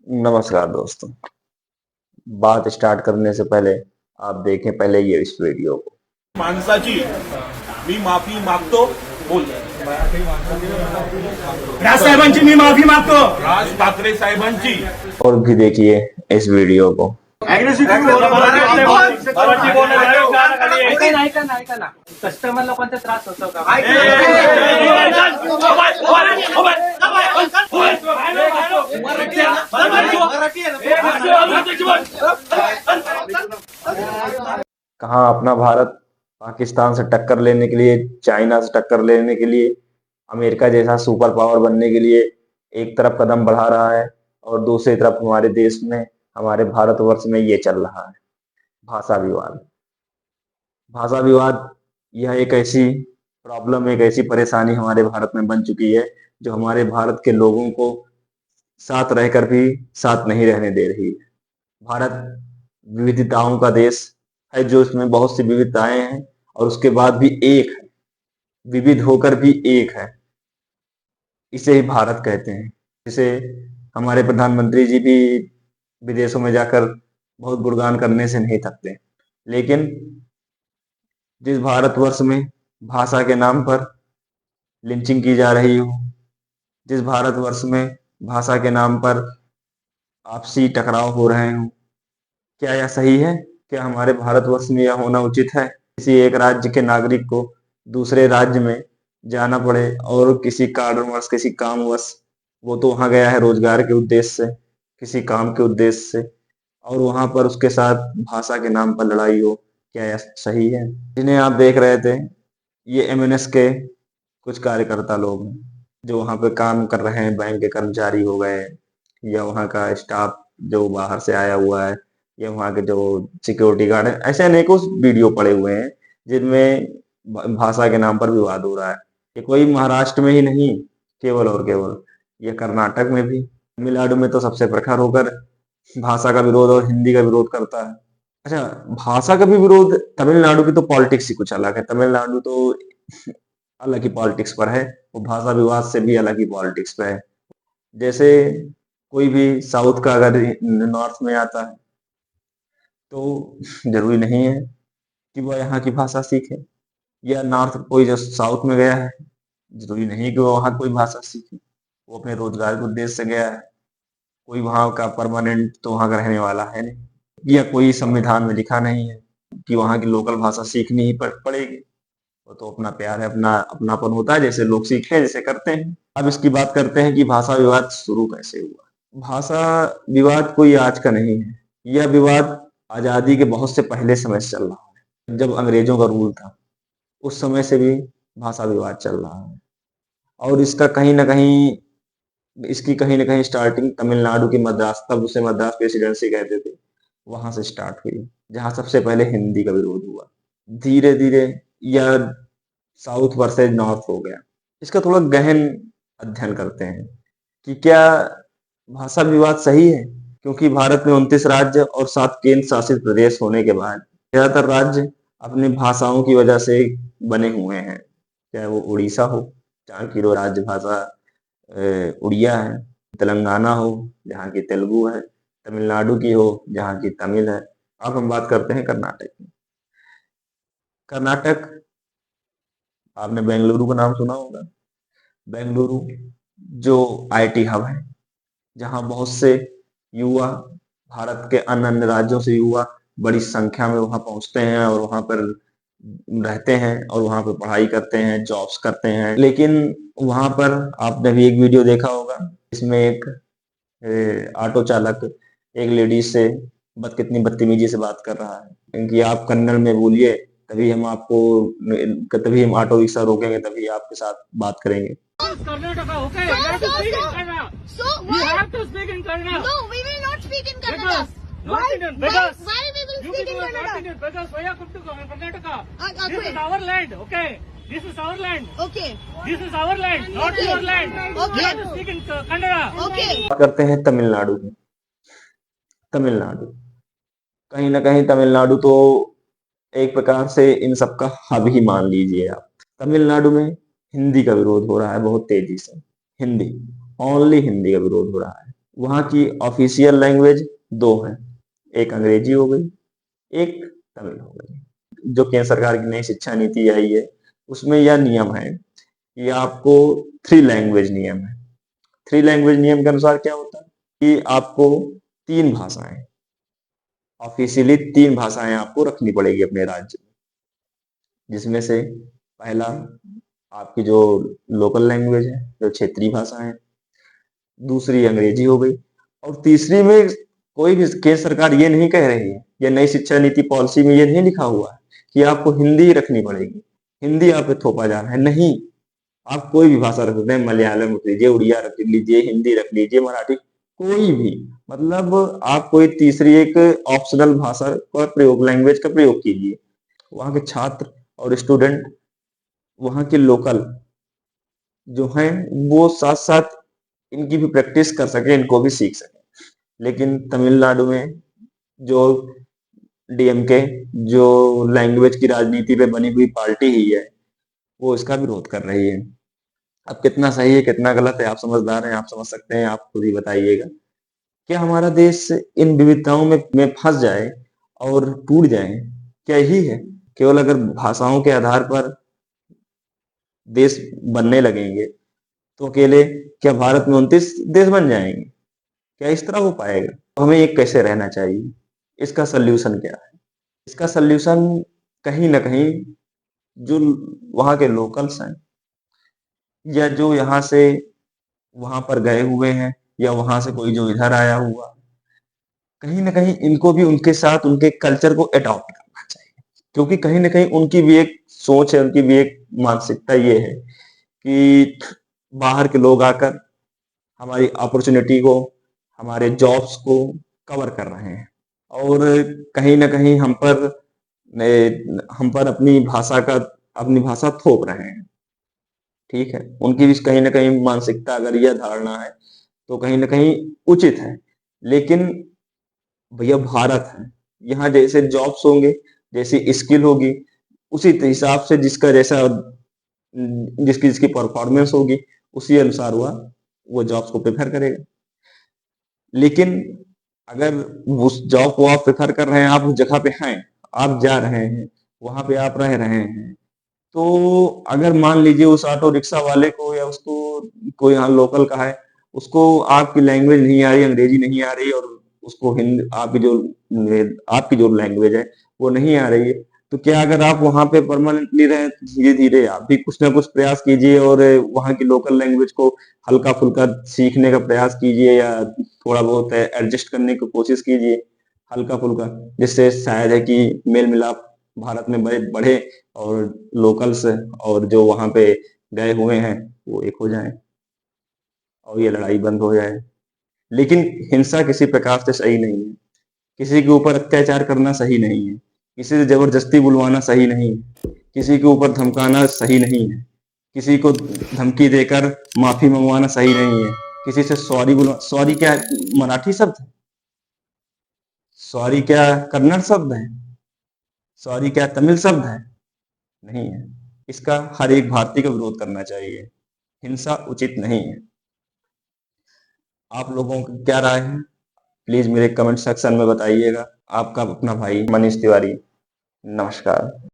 नमस्कार दोस्तों। बात स्टार्ट करने से पहले आप देखें पहले ये इस वीडियो को। माणसाची मी माफी मागतो बोल राज साहेबांची मी माफी मागतो राज ठाकरे साहेबांची और भी देखिए इस वीडियो को। कस्टमरला कोणता त्रास होतो का? कहाँ अपना भारत पाकिस्तान से टक्कर लेने के लिए, चाइना से टक्कर लेने के लिए, अमेरिका जैसा सुपर पावर बनने के लिए एक तरफ कदम बढ़ा रहा है और दूसरी तरफ हमारे देश में, हमारे भारतवर्ष में ये चल रहा है भाषा विवाद। भाषा विवाद यह एक ऐसी प्रॉब्लम, एक ऐसी परेशानी हमारे भारत में बन चुकी है जो हमारे भारत के लोगों को साथ रहकर भी साथ नहीं रहने दे रही है। भारत विविधताओं का देश है, जो इसमें बहुत सी विविधताएं हैं और उसके बाद भी एक है, विविध होकर भी एक है। इसे ही भारत कहते हैं। जिसे हमारे प्रधानमंत्री जी भी विदेशों में जाकर बहुत गुणगान करने से नहीं थकते। लेकिन जिस भारतवर्ष में भाषा के नाम पर लिंचिंग की जा रही हो, जिस भारतवर्ष में भाषा के नाम पर आपसी टकराव हो रहे हो, क्या यह सही है? क्या हमारे भारतवर्ष में यह होना उचित है? किसी एक राज्य के नागरिक को दूसरे राज्य में जाना पड़े और किसी कारणवश, किसी कामवश, वो तो वहां गया है रोजगार के उद्देश्य से, किसी काम के उद्देश्य से, और वहां पर उसके साथ भाषा के नाम पर लड़ाई हो, क्या यह सही है? जिन्हें आप देख रहे थे ये एमएनएस के कुछ कार्यकर्ता लोग हैं जो वहां पे काम कर रहे हैं, बैंक के कर्मचारी हो गए या वहां का स्टाफ जो बाहर से आया हुआ है या वहां के जो सिक्योरिटी गार्ड है। ऐसे अनेकों वीडियो पड़े हुए हैं जिनमें भाषा के नाम पर विवाद हो रहा है। ये कोई महाराष्ट्र में ही नहीं केवल और केवल, ये कर्नाटक में भी, तमिलनाडु में तो सबसे प्रखर होकर भाषा का विरोध और हिंदी का विरोध करता है। अच्छा, भाषा का भी विरोध, तमिलनाडु की तो पॉलिटिक्स ही कुछ अलग है। तमिलनाडु तो अलग ही पॉलिटिक्स पर है, वो भाषा विवाद से भी अलग ही पॉलिटिक्स पे है। जैसे कोई भी साउथ का अगर नॉर्थ में आता है तो जरूरी नहीं है कि वह यहाँ की भाषा सीखे, या नॉर्थ कोई जो साउथ में गया है जरूरी नहीं कि वो वहाँ कोई भाषा सीखे। वो अपने रोजगार के उद्देश्य से गया है, कोई वहाँ का परमानेंट तो वहाँ का रहने वाला है नहीं, या कोई संविधान में लिखा नहीं है कि वहाँ की लोकल भाषा सीखनी ही पड़ेगी। वो तो अपना प्यार है, अपना अपनापन होता है, जैसे लोग सीखे जैसे करते हैं। अब इसकी बात करते हैं कि भाषा विवाद शुरू कैसे हुआ। भाषा विवाद कोई आज का नहीं है, यह विवाद आजादी के बहुत से पहले समय से चल रहा है। जब अंग्रेजों का रूल था उस समय से भी भाषा विवाद चल रहा है, और इसका कहीं ना कहीं, इसकी कहीं ना कहीं स्टार्टिंग तमिलनाडु की मद्रास, तब उसे मद्रास प्रेसिडेंसी कहते थे, वहां से स्टार्ट हुई, जहां सबसे पहले हिंदी का विरोध हुआ। धीरे धीरे यह साउथ वर्सेज नॉर्थ हो गया। इसका थोड़ा गहन अध्ययन करते हैं कि क्या भाषा विवाद सही है, क्योंकि भारत में 29 राज्य और 7 केंद्र शासित प्रदेश होने के बाद ज्यादातर राज्य अपनी भाषाओं की वजह से बने हुए हैं। चाहे वो उड़ीसा हो जहाँ की राज्य भाषा उड़िया है, तेलंगाना हो जहाँ की तेलुगु है, तमिलनाडु की हो जहाँ की तमिल है। अब हम बात करते हैं कर्नाटक की। कर्नाटक, आपने बेंगलुरु का नाम सुना होगा। बेंगलुरु जो आईटी हब है, जहां बहुत से युवा, भारत के अन्य अन्य राज्यों से युवा बड़ी संख्या में वहां पहुंचते हैं और वहां पर रहते हैं और वहां पर पढ़ाई करते हैं, जॉब्स करते हैं। लेकिन वहां पर आपने भी एक वीडियो देखा होगा, इसमें एक ऑटो चालक एक लेडीज से कितनी बदतमीजी से बात कर रहा है कि आप कन्नड़ में बोलिए, तभी हम आपको, तभी हम ऑटो रिक्शा रोकेंगे, तभी आपके साथ बात करेंगे। Karnataka, okay? You have to speak in Kannada. You have to speak in Kannada. No, we will not speak in Kannada. Not Indian, beggars. Why we will You speak in people are not Kannada? Indian beggars. Why are come to Karnataka? This Okay. is our land, okay? This is our land. Okay. This is our land, not Okay. your land. Okay. You have to speak in Kannada. Okay. बात करते हैं तमिलनाडु की। तमिलनाडु, कहीं ना कहीं तमिलनाडु तो एक प्रकार से इन सबका हब ही मान लीजिए आप। तमिलनाडु में हिंदी का विरोध हो रहा है बहुत तेजी से। हिंदी, ओनली हिंदी का विरोध हो रहा है। वहाँ की ऑफिशियल लैंग्वेज दो हैं, एक अंग्रेजी हो गई, एक तमिल हो गई। जो केंद्र सरकार की नई शिक्षा नीति आई है उसमें यह नियम है कि आपको थ्री लैंग्वेज नियम है। थ्री लैंग्वेज नियम के अनुसार क्या होता है कि आपको तीन भाषाएं, ऑफिशियली तीन भाषाएं आपको रखनी पड़ेगी अपने राज्य में, जिसमें से पहला आपकी जो लोकल लैंग्वेज है, जो क्षेत्रीय भाषा है, दूसरी अंग्रेजी हो गई, और तीसरी में कोई भी केंद्र सरकार ये नहीं कह रही है, ये नई शिक्षा नीति पॉलिसी में ये नहीं लिखा हुआ है कि आपको हिंदी रखनी पड़ेगी, हिंदी आप पे थोपा जा रहा है, नहीं। आप कोई भी भाषा रख सकते हैं, मलयालम रख लीजिए, उड़िया रख लीजिए, हिंदी रख लीजिए, मराठी, कोई भी, मतलब आप कोई तीसरी एक ऑप्शनल भाषा का प्रयोग, लैंग्वेज का प्रयोग कीजिए। वहाँ के छात्र और स्टूडेंट, वहाँ के लोकल जो हैं, वो साथ साथ इनकी भी प्रैक्टिस कर सके, इनको भी सीख सके। लेकिन तमिलनाडु में जो डीएमके, जो लैंग्वेज की राजनीति पे बनी हुई पार्टी ही है, वो इसका विरोध कर रही है। अब कितना सही है कितना गलत है, आप समझदार हैं, आप समझ सकते हैं, आप खुद ही बताइएगा। क्या हमारा देश इन विविधताओं में फंस जाए और टूट जाए? क्या यही है? केवल अगर भाषाओं के आधार पर देश बनने लगेंगे तो अकेले क्या भारत में 29 देश बन जाएंगे? क्या इस तरह हो पाएगा? तो हमें ये कैसे रहना चाहिए? इसका सल्यूशन क्या है? इसका सल्यूशन कहीं ना कहीं जो वहाँ के लोकल्स हैं, या जो यहाँ से वहां पर गए हुए हैं, या वहां से कोई जो इधर आया हुआ, कहीं ना कहीं इनको भी उनके साथ उनके कल्चर को अडॉप्ट करना चाहिए। क्योंकि कहीं ना कहीं उनकी भी एक सोच है, उनकी भी एक मानसिकता ये है कि बाहर के लोग आकर हमारी अपॉर्चुनिटी को, हमारे जॉब्स को कवर कर रहे हैं, और कहीं ना कहीं हम पर अपनी भाषा थोप रहे हैं। ठीक है, उनकी भी कहीं ना कहीं मानसिकता, अगर यह धारणा है तो कहीं ना कहीं उचित है। लेकिन भैया भारत है, यहाँ जैसे जॉब्स होंगे, जैसी स्किल होगी, उसी हिसाब से जिसकी जिसकी परफॉर्मेंस होगी, उसी अनुसार वो जॉब्स को प्रेफर करेगा। लेकिन अगर उस जॉब को आप प्रेफर कर रहे हैं, आप उस जगह पे हैं, आप जा रहे हैं, वहां पे आप रह रहे हैं, तो अगर मान लीजिए उस ऑटो रिक्शा वाले को, या उसको कोई यहाँ लोकल का है, उसको आपकी लैंग्वेज नहीं आ रही, अंग्रेजी नहीं आ रही, और उसको हिंदी, आपकी जो लैंग्वेज है वो नहीं आ रही है, तो क्या अगर आप वहां पे परमानेंटली रहे, धीरे धीरे आप भी कुछ ना कुछ प्रयास कीजिए और वहां की लोकल लैंग्वेज को हल्का फुल्का सीखने का प्रयास कीजिए, या थोड़ा बहुत एडजस्ट करने की कोशिश कीजिए हल्का फुल्का, जिससे शायद है कि मेल मिलाप भारत में बढ़े, और लोकल्स और जो वहां पे गए हुए हैं वो एक हो जाएं, और ये लड़ाई बंद हो जाए। लेकिन हिंसा किसी प्रकार से सही नहीं है, किसी के ऊपर अत्याचार करना सही नहीं है, किसी से जबरदस्ती बुलवाना सही नहीं है, किसी के ऊपर धमकाना सही नहीं है, किसी को धमकी देकर माफी मंगवाना सही नहीं है, किसी से सॉरी क्या मराठी शब्द है? सॉरी क्या कन्नड़ शब्द है? सॉरी क्या तमिल शब्द है? नहीं है। इसका हर एक भारतीय को विरोध करना चाहिए। हिंसा उचित नहीं है। आप लोगों की क्या राय है, प्लीज मेरे कमेंट सेक्शन में बताइएगा। आपका अपना भाई मनीष तिवारी, नमस्कार।